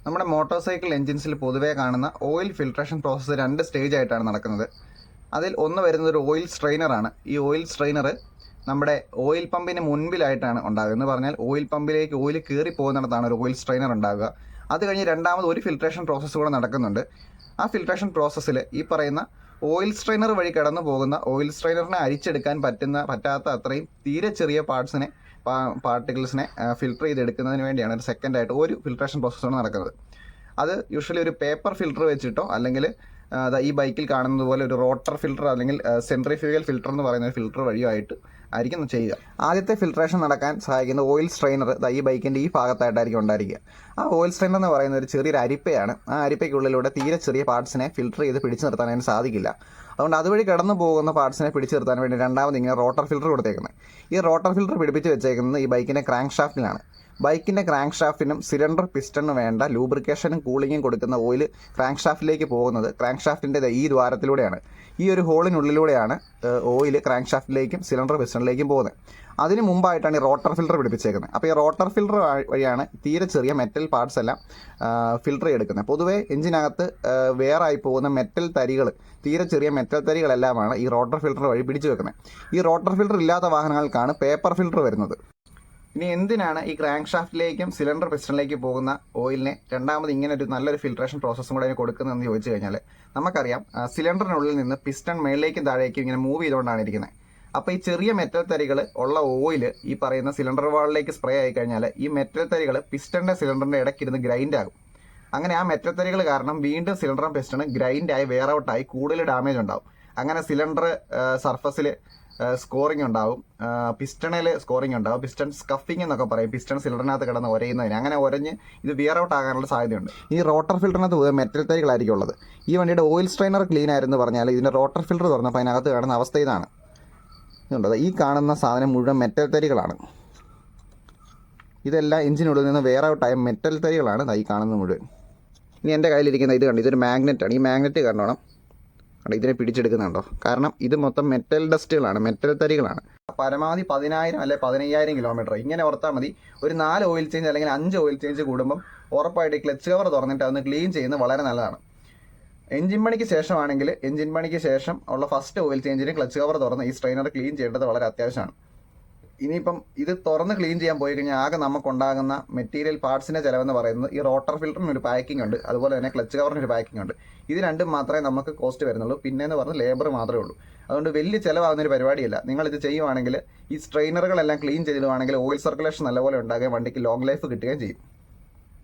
നമ്മുടെ motor cycle എഞ്ചിൻസിൽ പൊതുവേ കാണുന്ന ഓയിൽ ഫിൽട്രേഷൻ പ്രോസസ്സ് 2 സ്റ്റേജ് ആയിട്ടാണ് നടക്കുന്നത്. അതിൽ ഒന്ന് വരുന്നത് ഒരു ഓയിൽ സ്ട്രെയിനറാണ്. ഈ ഓയിൽ സ്ട്രെയിനർ നമ്മുടെ ഓയിൽ പമ്പിന് മുൻപിലായിട്ടാണ് ഉണ്ടാകുക. എന്ന് പറഞ്ഞാൽ ഓയിൽ പമ്പിലേക്ക് ഓയിൽ കയറി പോകുന്നിടത്താണ് ഒരു ഓയിൽ സ്ട്രെയിനർ ഉണ്ടാകുക. അത് കഴിഞ്ഞ് രണ്ടാമത് ഒരു ഫിൽട്രേഷൻ പ്രോസസ്സ് കൂടെ നടക്കുന്നുണ്ട്. ആ ഫിൽട്രേഷൻ പ്രോസസ്സിൽ ഈ പറയുന്ന ഓയിൽ സ്ട്രെയിനർ വഴി കടന്നു പോകുന്ന ഓയിൽ സ്ട്രെയിനറിനെ അരിച്ചെടുക്കാൻ പറ്റാത്ത അത്രയും തീരെ ചെറിയ പാർട്ടിക്കിൾസിനെ ഫിൽട്ടർ ചെയ്തെടുക്കുന്നതിന് വേണ്ടിയാണ് ഒരു സെക്കൻഡായിട്ട് ഒരു ഫിൽട്രേഷൻ പ്രോസസ്സാണ് നടക്കുന്നത്. അത് യൂഷ്വലി ഒരു പേപ്പർ ഫിൽട്ടർ വെച്ചിട്ടോ അല്ലെങ്കിൽ ഈ ബൈക്കിൽ കാണുന്നത് പോലെ ഒരു റോട്ടർ ഫിൽട്ടർ അല്ലെങ്കിൽ സെൻട്രിഫ്യൂഗൽ ഫിൽട്ടർ എന്ന് പറയുന്ന ഒരു ഫിൽട്ടർ വഴിയായിട്ട് ആയിരിക്കും ചെയ്യുക. ആദ്യത്തെ ഫിൽട്രേഷൻ നടക്കാൻ സഹായിക്കുന്ന ഓയിൽ സ്ട്രെയിനർ ഈ ബൈക്കിൻ്റെ ഈ ഭാഗത്തായിട്ടായിരിക്കും ഉണ്ടായിരിക്കുക. ആ ഓയിൽ സ്ട്രെയിനർ എന്ന് പറയുന്ന ഒരു ചെറിയൊരു അരിപ്പയാണ്. ആ അരിപ്പയ്ക്കുള്ളിലൂടെ തീരെ ചെറിയ പാർട്സിനെ ഫിൽട്ടർ ചെയ്ത് പിടിച്ചു നിർത്താൻ അതിന് സാധിക്കില്ല. അതുകൊണ്ട് അതുവഴി കടന്നു പോകുന്ന പാർട്സിനെ പിടിച്ചു നിർത്താൻ വേണ്ടി രണ്ടാമത് ഇങ്ങനെ റോട്ടർ ഫിൽട്ടർ കൊടുത്തേക്കുന്നത്. ഈ റോട്ടർ ഫിൽട്ടർ പിടിപ്പിച്ച് വെച്ചേക്കുന്നത് ഈ ബൈക്കിൻ്റെ ക്രാങ്ക് ഷാഫ്റ്റിലാണ്. ബൈക്കിൻ്റെ ക്രാങ്ക് ഷാഫ്റ്റിനും സിലിണ്ടർ പിസ്റ്റണിനും വേണ്ട ലൂബ്രിക്കേഷനും കൂളിങ്ങും കൊടുക്കുന്ന ഓയിൽ ക്രാങ്ക് ഷാഫ്റ്റിലേക്ക് പോകുന്നത് ക്രാങ്ക് ഷാഫ്റ്റിൻ്റെ ഈ ദ്വാരത്തിലൂടെയാണ്. ഈ ഒരു ഹോളിനുള്ളിലൂടെയാണ് ഓയിൽ ക്രാങ്ക് ഷാഫ്റ്റിലേക്കും സിലിണ്ടർ പിസ്റ്റണിലേക്കും പോകുന്നത്. അതിന് മുമ്പായിട്ടാണ് ഈ റോട്ടർ ഫിൽട്ടർ പിടിപ്പിച്ചേക്കുന്നത്. അപ്പോൾ ഈ റോട്ടർ ഫിൽട്ടർ വഴിയാണ് തീരെ ചെറിയ മെറ്റൽ പാർട്സ് എല്ലാം ഫിൽട്ടർ ചെയ്തെടുക്കുന്നത്. പൊതുവേ എഞ്ചിനകത്ത് വേറായി പോകുന്ന മെറ്റൽ തരികൾ, തീരെ ചെറിയ മെറ്റൽ തരികളെല്ലാമാണ് ഈ റോട്ടർ ഫിൽട്ടർ വഴി പിടിച്ചു വെക്കുന്നത്. ഈ റോട്ടർ ഫിൽട്ടർ ഇല്ലാത്ത വാഹനങ്ങൾക്കാണ് പേപ്പർ ഫിൽട്ടർ വരുന്നത്. ഇനി എന്തിനാണ് ഈ ക്രാങ്ക് ഷാഫ്റ്റിലേക്കും സിലിണ്ടർ പിസ്റ്റണിലേക്ക് പോകുന്ന ഓയിലിനെ രണ്ടാമത് ഇങ്ങനെ ഒരു നല്ലൊരു ഫിൽട്രേഷൻ പ്രോസസ്സും കൂടെ അതിന് കൊടുക്കുന്നതെന്ന് ചോദിച്ചു കഴിഞ്ഞാൽ നമുക്കറിയാം, സിലിണ്ടറിനുള്ളിൽ നിന്ന് പിസ്റ്റൺ മേളിലേക്കും താഴേക്കും ഇങ്ങനെ മൂവ് ചെയ്തുകൊണ്ടാണ് ഇരിക്കുന്നത്. അപ്പോൾ ഈ ചെറിയ മെറ്റൽ തരികൾ ഉള്ള ഓയിൽ ഈ പറയുന്ന സിലിണ്ടർ വാളിലേക്ക് സ്പ്രേ ആയി കഴിഞ്ഞാൽ ഈ മെറ്റൽ തരികൾ പിസ്റ്റണിൻ്റെ സിലിണ്ടറിൻ്റെ ഇടയ്ക്കിരുന്ന് ഗ്രൈൻഡ് ആകും. അങ്ങനെ ആ മെറ്റൽ തരികൾ കാരണം വീണ്ടും സിലിണ്ടറും പിസ്റ്റണും ഗ്രൈൻഡായി വെയർ ഔട്ടായി കൂടുതൽ ഡാമേജ് ഉണ്ടാവും. അങ്ങനെ സിലിണ്ടർ സർഫസിൽ സ്കോറിംഗ് ഉണ്ടാവും, പിസ്റ്റണിൽ സ്കോറിംഗ് ഉണ്ടാവും, പിസ്റ്റൺ സ്കഫിംഗ് എന്നൊക്കെ പറയും. പിസ്റ്റൺ സിലിണ്ടറിനകത്ത് കിടന്ന് ഒരയുന്നതിന് അങ്ങനെ ഒരഞ്ഞ് ഇത് വിയർ ഔട്ട് ആകാനുള്ള സാധ്യതയുണ്ട്. ഈ റോട്ടർ ഫിൽറ്ററിനകത്ത് മെറ്റൽ തരികളായിരിക്കും ഉള്ളത്. ഈ വണ്ടിയുടെ ഓയിൽ സ്ട്രെയിനർ ക്ലീൻ ആയിരുന്നു പറഞ്ഞാൽ ഇതിൻ്റെ റോട്ടർ ഫിൽറ്റർ തുറന്നപ്പോൾ അതിനകത്ത് കാണുന്ന അവസ്ഥ ഇതാണ്. ഇതുണ്ടത്, ഈ കാണുന്ന സാധനം മുഴുവൻ മെറ്റൽ തരികളാണ്. ഇതെല്ലാം എഞ്ചിനുള്ളിൽ നിന്ന് വെയർ ഔട്ടായ മെറ്റൽ തരികളാണ് ഈ കാണുന്നത് മുഴുവൻ. ഇനി എൻ്റെ കയ്യിലിരിക്കുന്ന ഇത് കണ്ടു, ഇതൊരു മാഗ്നറ്റാണ്. ഈ മാഗ്നറ്റ് കാരണം ഇതിനെ പിടിച്ചെടുക്കുന്നുണ്ടോ? കാരണം ഇത് മൊത്തം മെറ്റൽ ഡസ്റ്റുകളാണ്, മെറ്റൽ തരികളാണ്. പരമാവധി 10,000 അല്ലെങ്കിൽ 15,000 കിലോമീറ്റർ ഇങ്ങനെ ഓർത്താൽ മതി. ഒരു 4 ഓയിൽ ചേഞ്ച് അല്ലെങ്കിൽ 5 ഓയിൽ ചേഞ്ച് കൂടുമ്പം ഉറപ്പായിട്ട് ക്ലച്ച് കവർ തുറന്നിട്ട് അതൊന്ന് ക്ലീൻ ചെയ്യുന്നത് വളരെ നല്ലതാണ്. എഞ്ചിൻ പണിക്ക് ശേഷമാണെങ്കിൽ എഞ്ചിൻ പണിക്ക് ശേഷം ഉള്ള ഫസ്റ്റ് ഓയിൽ ചേഞ്ചിന് ക്ലച്ച് കവർ തുറന്ന് ഈ സ്ട്രെയിനർ ക്ലീൻ ചെയ്യേണ്ടത് വളരെ അത്യാവശ്യമാണ്. ഇനിയിപ്പം ഇത് തുറന്ന് ക്ലീൻ ചെയ്യാൻ പോയി കഴിഞ്ഞാൽ ആകെ നമുക്കുണ്ടാകുന്ന മെറ്റീരിയൽ പാർട്സിൻ്റെ ചിലവെന്ന് പറയുന്നത് ഈ റോട്ടർ ഫിൽറ്ററിന് ഒരു പാക്കിംഗ് ഉണ്ട്, അതുപോലെ തന്നെ ക്ലച്ച് കവറിന് ഒരു പാക്കിംഗ് ഉണ്ട്. ഇത് രണ്ടും മാത്രമേ നമുക്ക് കോസ്റ്റ് വരുന്നുള്ളൂ. പിന്നെയെന്ന് പറഞ്ഞാൽ ലേബർ മാത്രമേ ഉള്ളൂ. അതുകൊണ്ട് വലിയ ചിലവാകുന്നൊരു പരിപാടിയല്ല. നിങ്ങളിത് ചെയ്യുവാണെങ്കിൽ ഈ സ്ട്രെയിനറുകളെല്ലാം ക്ലീൻ ചെയ്തിടുവാണെങ്കിൽ ഓയിൽ സർക്കുലേഷൻ നല്ലപോലെ ഉണ്ടാകുകയും വണ്ടിക്ക് ലോങ് ലൈഫ് കിട്ടുകയും ചെയ്യും.